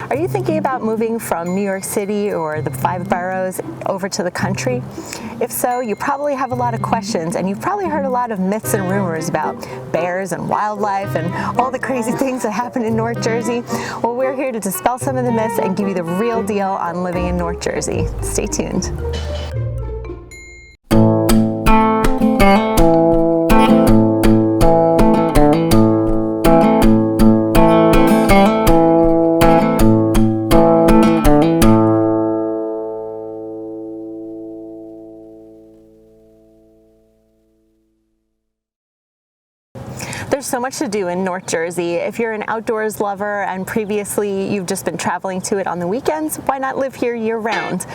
Are you thinking about moving from New York City or the 5 boroughs over to the country? If so, you probably have a lot of questions, and you've probably heard a lot of myths and rumors about bears and wildlife and all the crazy things that happen in North Jersey. Well, we're here to dispel some of the myths and give you the real deal on living in North Jersey. Stay tuned. There's so much to do in North Jersey. If you're an outdoors lover and previously you've just been traveling to it on the weekends, why not live here year-round?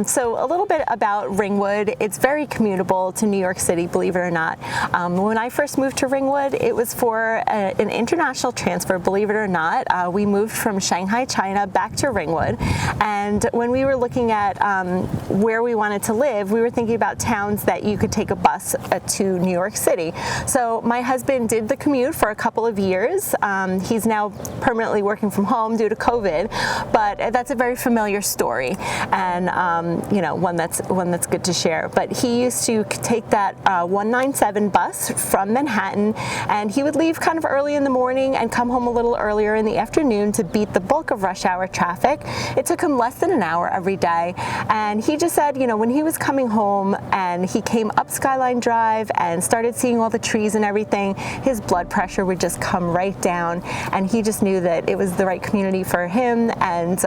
So a little bit about Ringwood. It's very commutable to New York City, believe it or not. When I first moved to Ringwood, it was for an international transfer, believe it or not. We moved from Shanghai, China back to Ringwood. And when we were looking at where we wanted to live, we were thinking about towns that you could take a bus to New York City. So my husband did the commute for a couple of years. He's now permanently working from home due to COVID, but that's a very familiar story. And you know, one that's good to share. But he used to take that 197 bus from Manhattan, and he would leave kind of early in the morning and come home a little earlier in the afternoon to beat the bulk of rush hour traffic. It took him less than an hour every day, and he just said, you know, when he was coming home and he came up Skyline Drive and started seeing all the trees and everything, his blood pressure would just come right down, and he just knew that it was the right community for him. And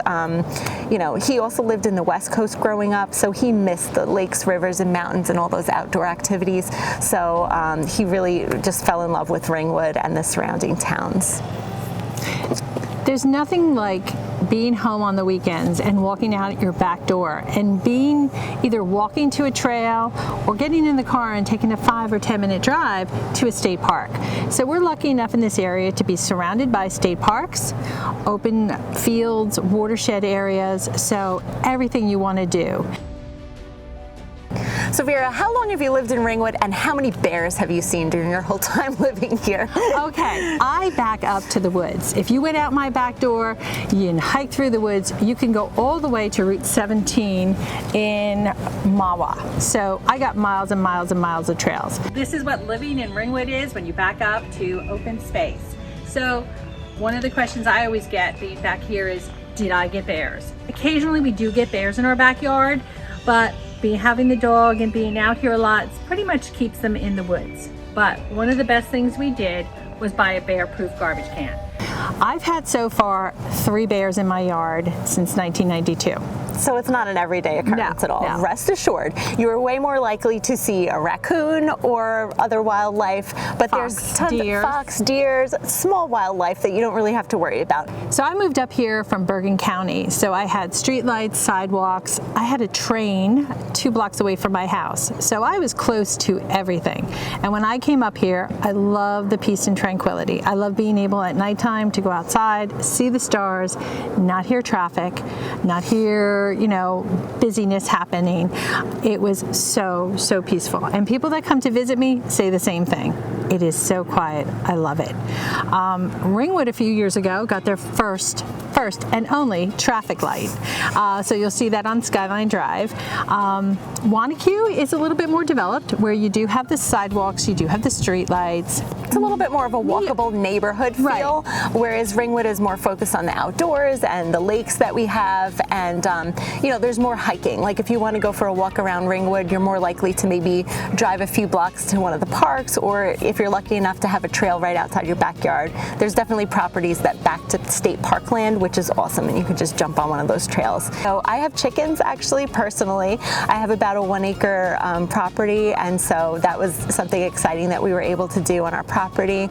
you know, he also lived in the West Coast growing up, so he missed the lakes, rivers, and mountains and all those outdoor activities. So he really just fell in love with Ringwood and the surrounding towns. There's nothing like being home on the weekends and walking out your back door and being either walking to a trail or getting in the car and taking a 5 or 10 minute drive to a state park. So we're lucky enough in this area to be surrounded by state parks, open fields, watershed areas, so everything you want to do. So Vera, how long have you lived in Ringwood, and how many bears have you seen during your whole time living here? Okay, I back up to the woods. If you went out my back door, you can hike through the woods, you can go all the way to Route 17 in Mahwah. So I got miles and miles and miles of trails. This is what living in Ringwood is when you back up to open space. So one of the questions I always get being back here is, did I get bears? Occasionally we do get bears in our backyard, but having the dog and being out here a lot pretty much keeps them in the woods. But one of the best things we did was buy a bear-proof garbage can. I've had so far 3 bears in my yard since 1992. So it's not an everyday occurrence at all. No. Rest assured, you are way more likely to see a raccoon or other wildlife, but there's tons of fox, deers, small wildlife that you don't really have to worry about. So I moved up here from Bergen County, so I had streetlights, sidewalks, I had a train 2 blocks away from my house, so I was close to everything. And when I came up here, I love the peace and tranquility. I love being able at nighttime to go outside, see the stars, not hear traffic, not hear, you know, busyness happening. It was so peaceful. And people that come to visit me say the same thing. It is so quiet. I love it. Ringwood a few years ago got their first and only traffic light. So you'll see that on Skyline Drive. Wanacue is a little bit more developed, where you do have the sidewalks, you do have the street lights. It's a little bit more of a walkable neighborhood feel, whereas Ringwood is more focused on the outdoors and the lakes that we have, and you know, there's more hiking. Like if you want to go for a walk around Ringwood, you're more likely to maybe drive a few blocks to one of the parks, or if you're lucky enough to have a trail right outside your backyard, there's definitely properties that back to state parkland, which which is awesome, and you can just jump on one of those trails. So I have chickens, actually, personally. I have about a 1 acre property, and so that was something exciting that we were able to do on our property.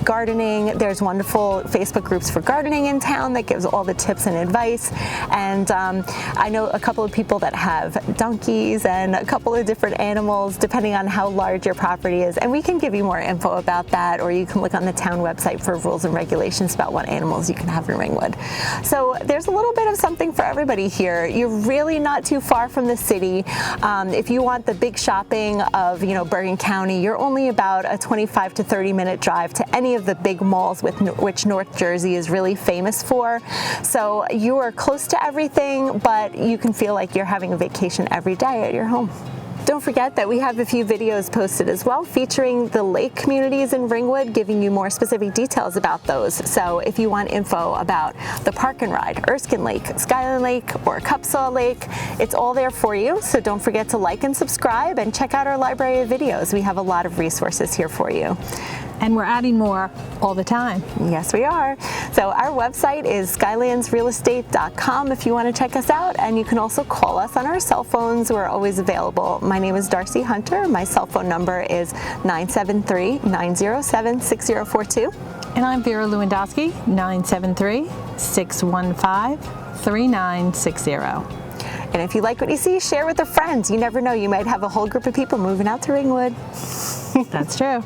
Gardening, there's wonderful Facebook groups for gardening in town that gives all the tips and advice, and I know a couple of people that have donkeys and a couple of different animals depending on how large your property is, and we can give you more info about that, or you can look on the town website for rules and regulations about what animals you can have in Ringwood. So there's a little bit of something for everybody here. You're really not too far from the city. If you want the big shopping of, Bergen County, you're only about a 25 to 30 minute drive to any of the big malls which North Jersey is really famous for. So you are close to everything, but you can feel like you're having a vacation every day at your home. Don't forget that we have a few videos posted as well featuring the lake communities in Ringwood, giving you more specific details about those. So if you want info about the Park and Ride, Erskine Lake, Skyland Lake, or Cupsaw Lake, it's all there for you. So don't forget to like and subscribe and check out our library of videos. We have a lot of resources here for you. And we're adding more all the time. Yes, we are. So our website is skylandsrealestate.com if you want to check us out, and you can also call us on our cell phones. We're always available. My name is Darcy Hunter. My cell phone number is 973-907-6042. And I'm Vera Lewandowski, 973-615-3960. And if you like what you see, share with a friend. You never know, you might have a whole group of people moving out to Ringwood. That's true.